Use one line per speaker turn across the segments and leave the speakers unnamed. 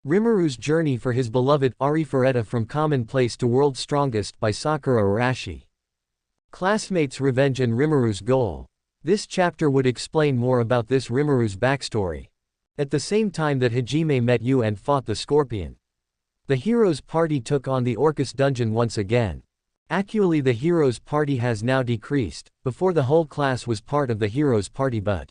Rimuru's Journey for His Beloved Arifureta from Commonplace to World's Strongest by Sakura-Arashi. Classmates' Revenge and Rimuru's Goal. This chapter would explain more about this Rimuru's backstory. At the same time that Hajime met you and fought the scorpion, the hero's party took on the Orcus dungeon once again. Actually, the hero's party has now decreased. Before, the whole class was part of the hero's party, but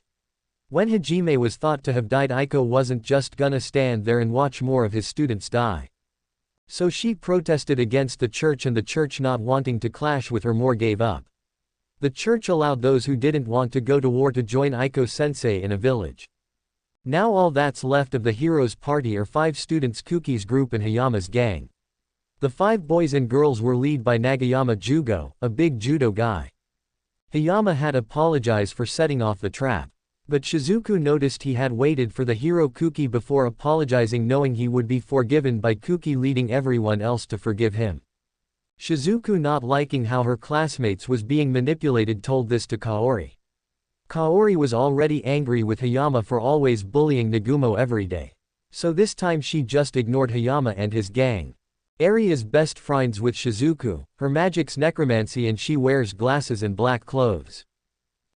when Hajime was thought to have died, Aiko wasn't just gonna stand there and watch more of his students die. So she protested against the church, and the church, not wanting to clash with her more, gave up. The church allowed those who didn't want to go to war to join Aiko-sensei in a village. Now all that's left of the hero's party are 5 students: Kuki's group and Hayama's gang. The 5 boys and girls were led by Nagayama Jugo, a big judo guy. Hayama had apologized for setting off the trap, but Shizuku noticed he had waited for the hero Kuki before apologizing, knowing he would be forgiven by Kuki, leading everyone else to forgive him. Shizuku, not liking how her classmates was being manipulated, told this to Kaori. Kaori was already angry with Hayama for always bullying Nagumo every day. So this time she just ignored Hayama and his gang. Eri is best friends with Shizuku, her magic's necromancy, and she wears glasses and black clothes.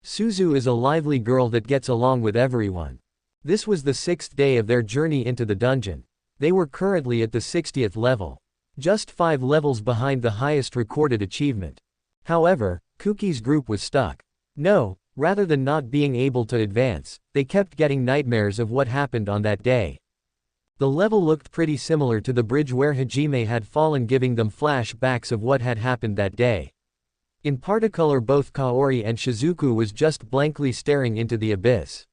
Suzu is a lively girl that gets along with everyone. This was the 6th day of their journey into the dungeon. They were currently at the 60th level, just 5 levels behind the highest recorded achievement. However, Kuki's group was stuck. No, rather than not being able to advance, they kept getting nightmares of what happened on that day. The level looked pretty similar to the bridge where Hajime had fallen, giving them flashbacks of what had happened that day. In particular, both Kaori and Shizuku was just blankly staring into the abyss.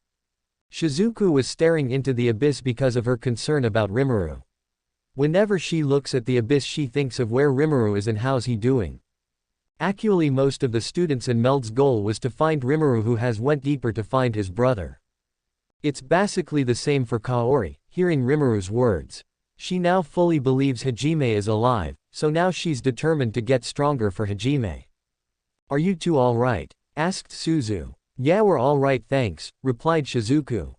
Shizuku was staring into the abyss because of her concern about Rimuru. Whenever she looks at the abyss, she thinks of where Rimuru is and how's he doing. Actually, most of the students and Meld's goal was to find Rimuru, who has went deeper to find his brother. It's basically the same for Kaori. Hearing Rimuru's words, she now fully believes Hajime is alive, so now she's determined to get stronger for Hajime. "Are you two alright?" asked Suzu. "Yeah, we're alright thanks," replied Shizuku.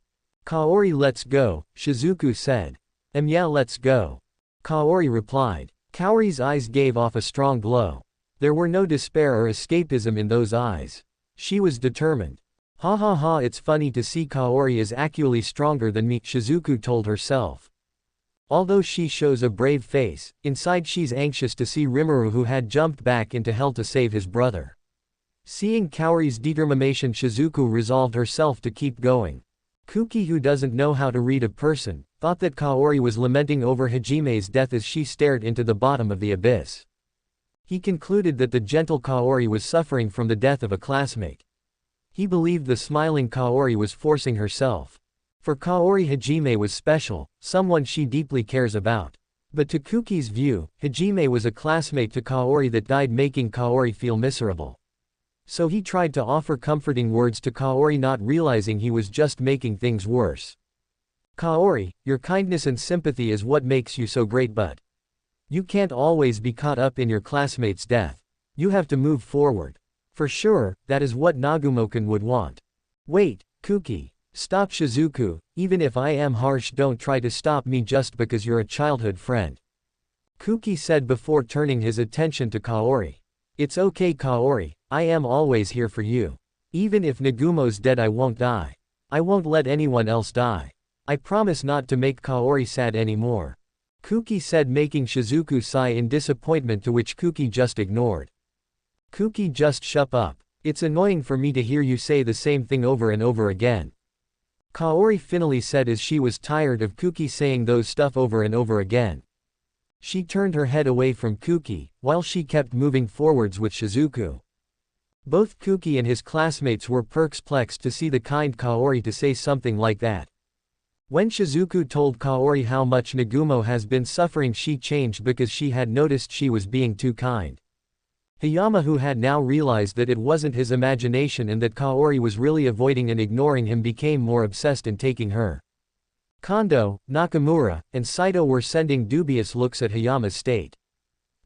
"Kaori, let's go," Shizuku said. Yeah, let's go," Kaori replied. Kaori's eyes gave off a strong glow. There were no despair or escapism in those eyes. She was determined. "Ha ha ha, it's funny to see Kaori is actually stronger than me," Shizuku told herself. Although she shows a brave face, inside she's anxious to see Rimuru, who had jumped back into hell to save his brother. Seeing Kaori's determination, Shizuku resolved herself to keep going. Kuki, who doesn't know how to read a person, thought that Kaori was lamenting over Hajime's death as she stared into the bottom of the abyss. He concluded that the gentle Kaori was suffering from the death of a classmate. He believed the smiling Kaori was forcing herself. For Kaori, Hajime was special, someone she deeply cares about. But to Kuki's view, Hajime was a classmate to Kaori that died, making Kaori feel miserable. So he tried to offer comforting words to Kaori, not realizing he was just making things worse. "Kaori, your kindness and sympathy is what makes you so great, but you can't always be caught up in your classmate's death. You have to move forward. For sure, that is what Nagumo-kun would want." "Wait, Kuki. Stop, Shizuku. Even if I am harsh, don't try to stop me just because you're a childhood friend," Kuki said before turning his attention to Kaori. "It's okay, Kaori. I am always here for you. Even if Nagumo's dead, I won't die. I won't let anyone else die. I promise not to make Kaori sad anymore," Kuki said, making Shizuku sigh in disappointment, to which Kuki just ignored. "Kuki, just shut up. It's annoying for me to hear you say the same thing over and over again," Kaori finally said as she was tired of Kuki saying those stuff over and over again. She turned her head away from Kuki, while she kept moving forwards with Shizuku. Both Kuki and his classmates were perplexed to see the kind Kaori to say something like that. When Shizuku told Kaori how much Nagumo has been suffering, she changed because she had noticed she was being too kind. Hayama, who had now realized that it wasn't his imagination and that Kaori was really avoiding and ignoring him, became more obsessed in taking her. Kondo, Nakamura, and Saito were sending dubious looks at Hayama's state.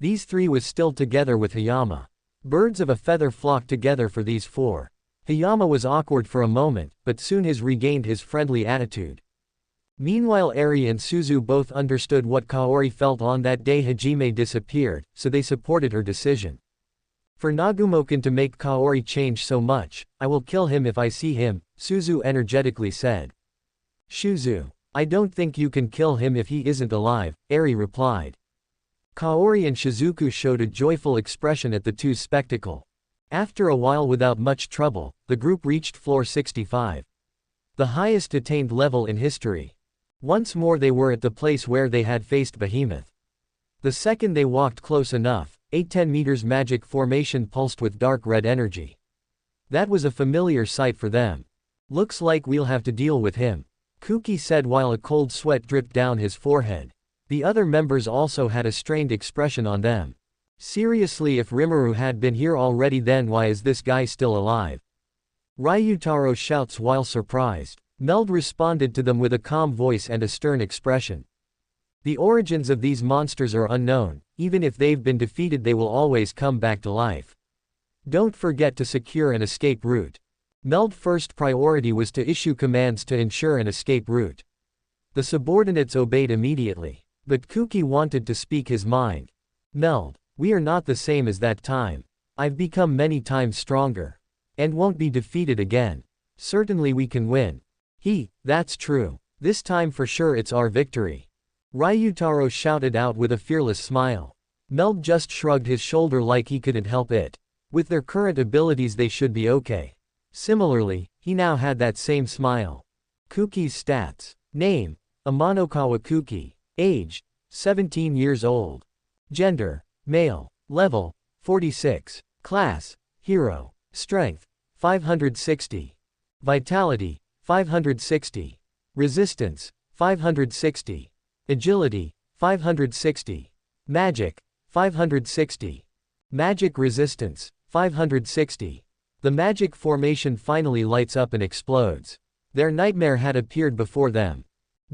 These 3 was still together with Hayama. Birds of a feather flocked together for these 4. Hayama was awkward for a moment, but soon regained his friendly attitude. Meanwhile Eri and Suzu both understood what Kaori felt on that day Hajime disappeared, so they supported her decision. For Nagumokan to make Kaori change so much, I will kill him if I see him, Suzu energetically said. Shuzu. I don't think you can kill him if he isn't alive, Eri replied. Kaori and Shizuku showed a joyful expression at the two's spectacle. After a while without much trouble, the group reached floor 65. The highest attained level in history. Once more they were at the place where they had faced Behemoth. The second they walked close enough, a 10 meters magic formation pulsed with dark red energy. That was a familiar sight for them. Looks like we'll have to deal with him, Kuki said while a cold sweat dripped down his forehead. The other members also had a strained expression on them. Seriously, if Rimuru had been here already, then why is this guy still alive? Ryutaro shouts while surprised. Meld responded to them with a calm voice and a stern expression. The origins of these monsters are unknown. Even if they've been defeated, they will always come back to life. Don't forget to secure an escape route. Meld's first priority was to issue commands to ensure an escape route. The subordinates obeyed immediately. But Kuki wanted to speak his mind. Meld, we are not the same as that time. I've become many times stronger. And won't be defeated again. Certainly we can win. That's true. This time for sure it's our victory. Ryutaro shouted out with a fearless smile. Meld just shrugged his shoulder like he couldn't help it. With their current abilities they should be okay. Similarly, he now had that same smile. Kuki's stats. Name: Amanokawa Kuki. Age: 17 years old. Gender: male. Level: 46. Class: Hero. Strength: 560. Vitality: 560. Resistance: 560. Agility: 560. Magic: 560. Magic resistance: 560. The magic formation finally lights up and explodes. Their nightmare had appeared before them.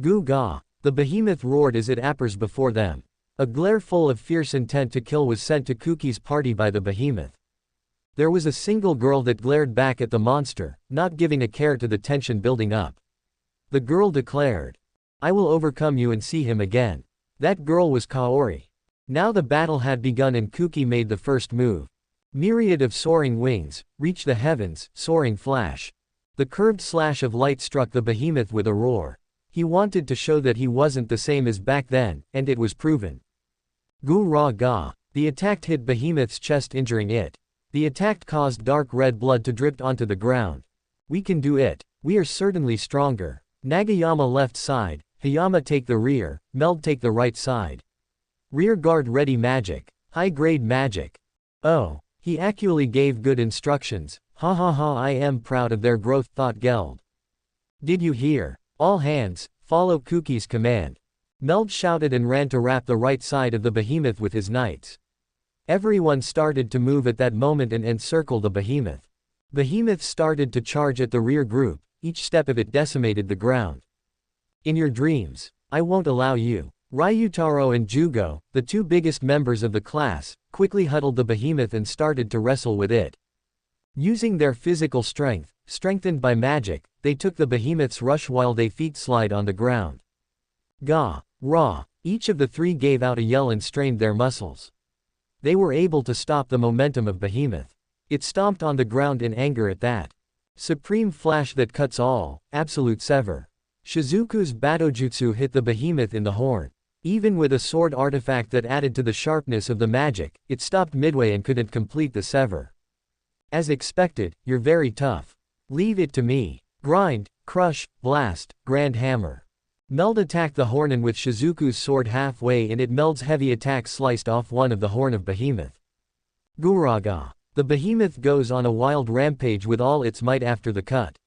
Goo-ga! The behemoth roared as it appears before them. A glare full of fierce intent to kill was sent to Kuki's party by the behemoth. There was a single girl that glared back at the monster, not giving a care to the tension building up. The girl declared, "I will overcome you and see him again." That girl was Kaori. Now the battle had begun and Kuki made the first move. Myriad of soaring wings, reached the heavens, soaring flash. The curved slash of light struck the behemoth with a roar. He wanted to show that he wasn't the same as back then, and it was proven. Gu-ra-ga. The attack hit behemoth's chest, injuring it. The attack caused dark red blood to drip onto the ground. We can do it. We are certainly stronger. Nagayama left side, Hayama take the rear, Meld take the right side. Rear guard ready magic. High grade magic. Oh. He actually gave good instructions. Ha ha ha, I am proud of their growth, thought Geld. Did you hear? All hands, follow Kuki's command. Meld shouted and ran to wrap the right side of the behemoth with his knights. Everyone started to move at that moment and encircle the behemoth. Behemoth started to charge at the rear group, each step of it decimated the ground. In your dreams, I won't allow you. Ryutaro and Jugo, the two biggest members of the class, quickly huddled the behemoth and started to wrestle with it. Using their physical strength, strengthened by magic, they took the behemoth's rush while they feet slide on the ground. Ga-ra! Each of the three gave out a yell and strained their muscles. They were able to stop the momentum of behemoth. It stomped on the ground in anger at that supreme flash that cuts all, absolute sever. Shizuku's Batojutsu hit the behemoth in the horn. Even with a sword artifact that added to the sharpness of the magic, it stopped midway and couldn't complete the sever. As expected, you're very tough. Leave it to me. Grind, crush, blast, grand hammer. Meld attacked the horn and with Shizuku's sword halfway in it, Meld's heavy attack sliced off one of the horn of behemoth. Guraga. The behemoth goes on a wild rampage with all its might after the cut.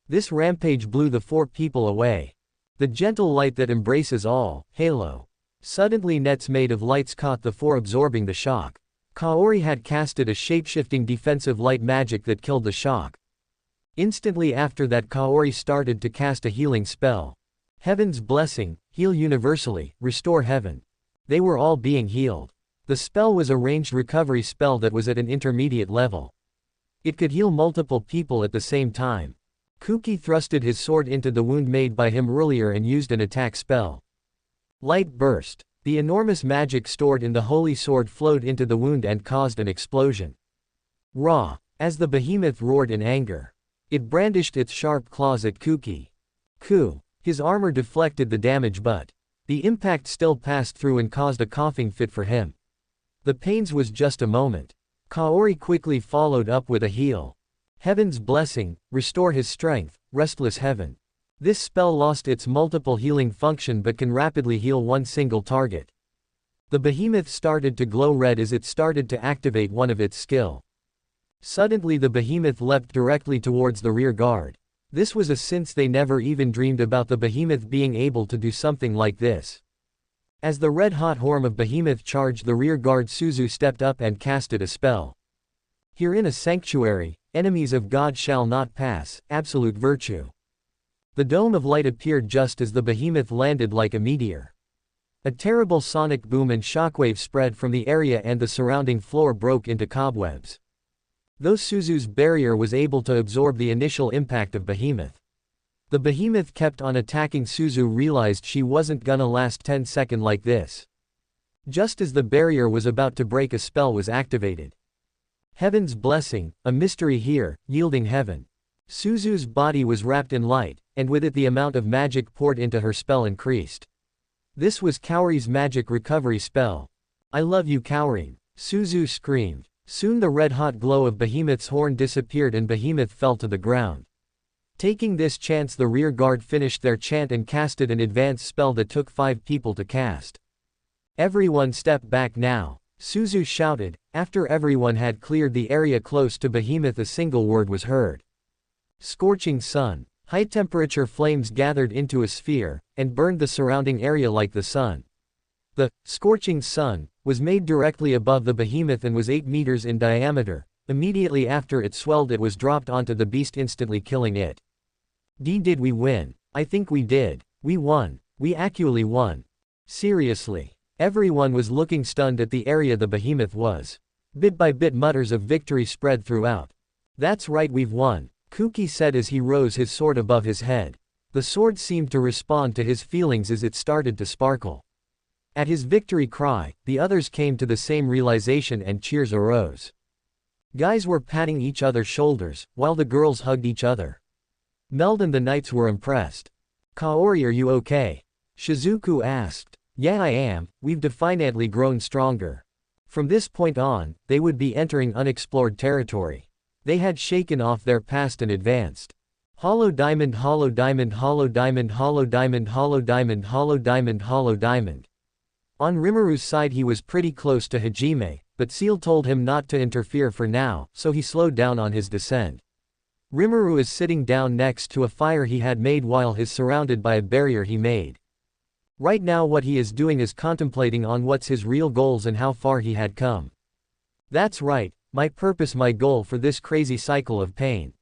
This rampage blew the four people away. The gentle light that embraces all, halo. Suddenly nets made of lights caught the four, absorbing the shock. Kaori had casted a shapeshifting defensive light magic that killed the shock. Instantly after that, Kaori started to cast a healing spell. Heaven's blessing, heal universally, restore heaven. They were all being healed. The spell was a ranged recovery spell that was at an intermediate level. It could heal multiple people at the same time. Kuki thrusted his sword into the wound made by him earlier and used an attack spell. Light burst. The enormous magic stored in the holy sword flowed into the wound and caused an explosion. Raw. As the behemoth roared in anger. It brandished its sharp claws at Kuki. His armor deflected the damage but the impact still passed through and caused a coughing fit for him. The pains was just a moment. Kaori quickly followed up with a heal. Heaven's blessing, restore his strength, restless heaven. This spell lost its multiple healing function but can rapidly heal one single target. The behemoth started to glow red as it started to activate one of its skill. Suddenly the behemoth leapt directly towards the rear guard. This was a since they never even dreamed about the behemoth being able to do something like this. As the red-hot horn of behemoth charged the rear guard, Suzu stepped up and casted a spell. Here in a sanctuary, enemies of God shall not pass, absolute virtue. The dome of light appeared just as the behemoth landed like a meteor. A terrible sonic boom and shockwave spread from the area and the surrounding floor broke into cobwebs. Though Suzu's barrier was able to absorb the initial impact of behemoth, the behemoth kept on attacking. Suzu realized she wasn't gonna last 10 seconds like this. Just as the barrier was about to break, a spell was activated. Heaven's blessing, a mystery here, yielding heaven. Suzu's body was wrapped in light, and with it the amount of magic poured into her spell increased. This was Kaori's magic recovery spell. I love you, Kaori, Suzu screamed. Soon the red-hot glow of Behemoth's horn disappeared and Behemoth fell to the ground. Taking this chance, the rear guard finished their chant and casted an advanced spell that took 5 people to cast. Everyone step back now, Suzu shouted. After everyone had cleared the area close to Behemoth, a single word was heard. Scorching sun. High-temperature flames gathered into a sphere, and burned the surrounding area like the sun. The scorching sun was made directly above the behemoth and was 8 meters in diameter. Immediately after it swelled, it was dropped onto the beast, instantly killing it. Did we win? I think we did. We won. We actually won. Seriously. Everyone was looking stunned at the area the behemoth was. Bit by bit, mutters of victory spread throughout. That's right, we've won, Kuki said as he rose his sword above his head. The sword seemed to respond to his feelings as it started to sparkle. At his victory cry, the others came to the same realization and cheers arose. Guys were patting each other's shoulders, while the girls hugged each other. Meld and the knights were impressed. Kaori, are you okay? Shizuku asked. Yeah, I am. We've definitely grown stronger. From this point on, they would be entering unexplored territory. They had shaken off their past and advanced. Hollow diamond, hollow diamond, hollow diamond, hollow diamond, hollow diamond, hollow diamond, hollow diamond. On Rimuru's side he was pretty close to Hajime, but Seal told him not to interfere for now, so he slowed down on his descent. Rimuru is sitting down next to a fire he had made while he's surrounded by a barrier he made. Right now what he is doing is contemplating on what's his real goals and how far he had come. That's right, my purpose, my goal for this crazy cycle of pain.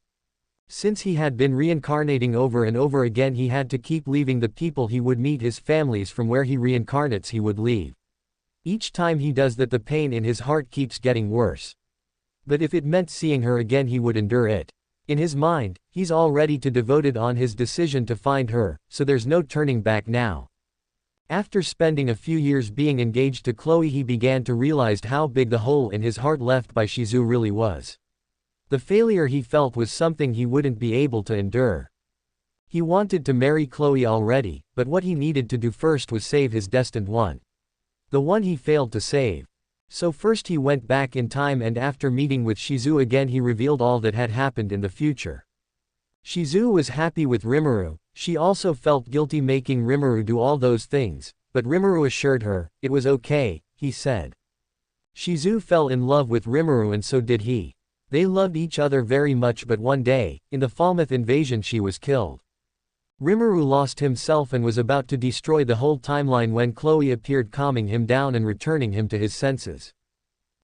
Since he had been reincarnating over and over again, he had to keep leaving the people he would meet, his families from where he reincarnates he would leave. Each time he does that, the pain in his heart keeps getting worse. But if it meant seeing her again, he would endure it. In his mind, he's already too devoted on his decision to find her, so there's no turning back now. After spending a few years being engaged to Chloe, he began to realize how big the hole in his heart left by Shizu really was. The failure he felt was something he wouldn't be able to endure. He wanted to marry Chloe already, but what he needed to do first was save his destined one. The one he failed to save. So first he went back in time, and after meeting with Shizu again, he revealed all that had happened in the future. Shizu was happy with Rimuru. She also felt guilty making Rimuru do all those things, but Rimuru assured her, it was okay, he said. Shizu fell in love with Rimuru and so did he. They loved each other very much, but one day, in the Falmouth invasion, she was killed. Rimuru lost himself and was about to destroy the whole timeline when Chloe appeared, calming him down and returning him to his senses.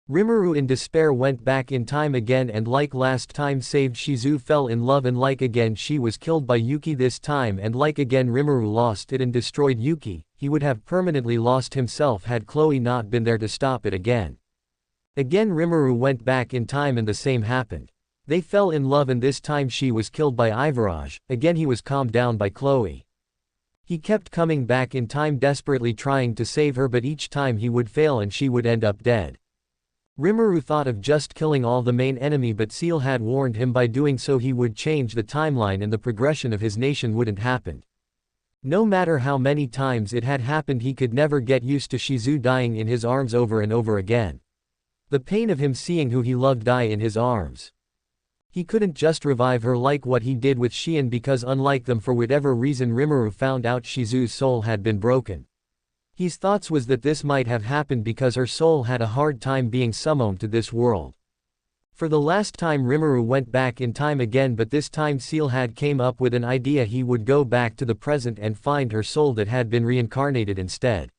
Rimuru in despair went back in time again and like last time saved Shizu, fell in love, and like again she was killed by Yuki this time, and like again Rimuru lost it and destroyed Yuki. He would have permanently lost himself had Chloe not been there to stop it again. Again Rimuru went back in time and the same happened. They fell in love and this time she was killed by Ivaraj, again he was calmed down by Chloe. He kept coming back in time desperately trying to save her but each time he would fail and she would end up dead. Rimuru thought of just killing all the main enemy but Seal had warned him by doing so he would change the timeline and the progression of his nation wouldn't happen. No matter how many times it had happened he could never get used to Shizu dying in his arms over and over again. The pain of him seeing who he loved die in his arms. He couldn't just revive her like what he did with Xian because unlike them for whatever reason Rimuru found out Shizu's soul had been broken. His thoughts was that this might have happened because her soul had a hard time being summoned to this world. For the last time Rimuru went back in time again but this time Seal had came up with an idea he would go back to the present and find her soul that had been reincarnated instead.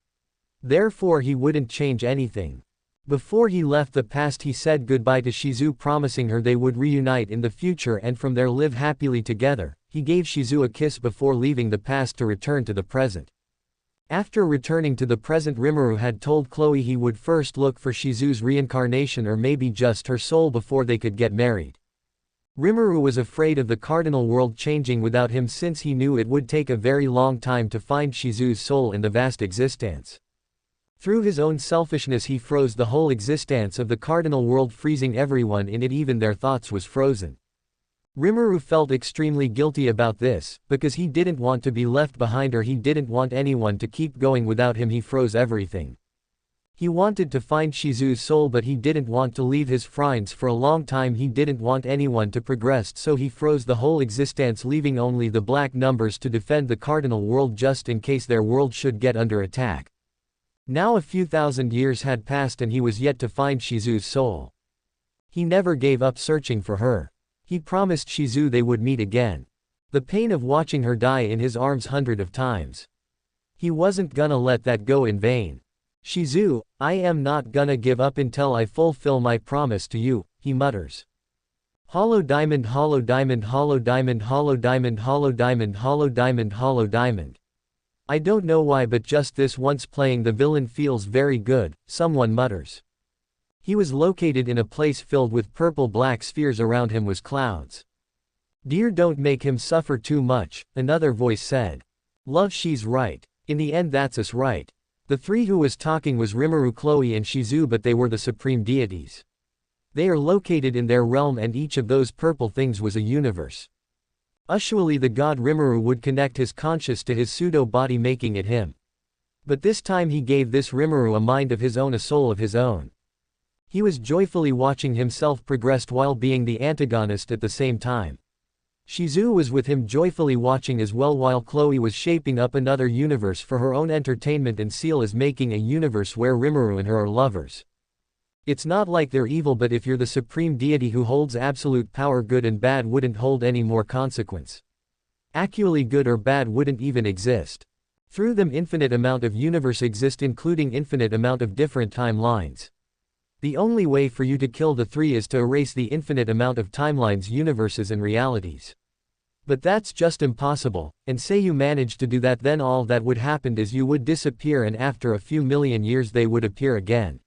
Therefore he wouldn't change anything. Before he left the past he said goodbye to Shizu promising her they would reunite in the future and from there live happily together. He gave Shizu a kiss before leaving the past to return to the present. After returning to the present Rimuru had told Chloe he would first look for Shizu's reincarnation or maybe just her soul before they could get married. Rimuru was afraid of the cardinal world changing without him since he knew it would take a very long time to find Shizu's soul in the vast existence. Through his own selfishness he froze the whole existence of the cardinal world freezing everyone in it even their thoughts was frozen. Rimuru felt extremely guilty about this, because he didn't want to be left behind or he didn't want anyone to keep going without him he froze everything. He wanted to find Shizu's soul but he didn't want to leave his friends for a long time he didn't want anyone to progress so he froze the whole existence leaving only the black numbers to defend the cardinal world just in case their world should get under attack. Now a few thousand years had passed and he was yet to find Shizu's soul. He never gave up searching for her. He promised Shizu they would meet again. The pain of watching her die in his arms hundreds of times. He wasn't gonna let that go in vain. Shizu, I am not gonna give up until I fulfill my promise to you, he mutters. Hollow diamond, hollow diamond, hollow diamond, hollow diamond, hollow diamond, hollow diamond, hollow diamond. I don't know why but just this once playing the villain feels very good, someone mutters. He was located in a place filled with purple-black spheres around him was clouds. Dear don't make him suffer too much, another voice said. Love she's right. In the end that's us right. The three who was talking was Rimuru, Chloe and Shizu but they were the supreme deities. They are located in their realm and each of those purple things was a universe. Usually the god Rimuru would connect his conscious to his pseudo-body making it him. But this time he gave this Rimuru a mind of his own a soul of his own. He was joyfully watching himself progress while being the antagonist at the same time. Shizu was with him joyfully watching as well while Chloe was shaping up another universe for her own entertainment and Seal is making a universe where Rimuru and her are lovers. It's not like they're evil but if you're the supreme deity who holds absolute power good and bad wouldn't hold any more consequence. Actually good or bad wouldn't even exist. Through them infinite amount of universe exist including infinite amount of different timelines. The only way for you to kill the three is to erase the infinite amount of timelines, universes and realities. But that's just impossible, and say you manage to do that then all that would happen is you would disappear and after a few million years they would appear again.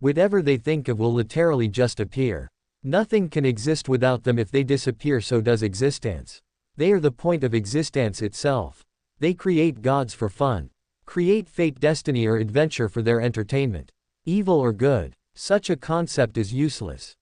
Whatever they think of will literally just appear. Nothing can exist without them if they disappear so does existence. They are the point of existence itself. They create gods for fun. Create fate, destiny or adventure for their entertainment. Evil or good. Such a concept is useless.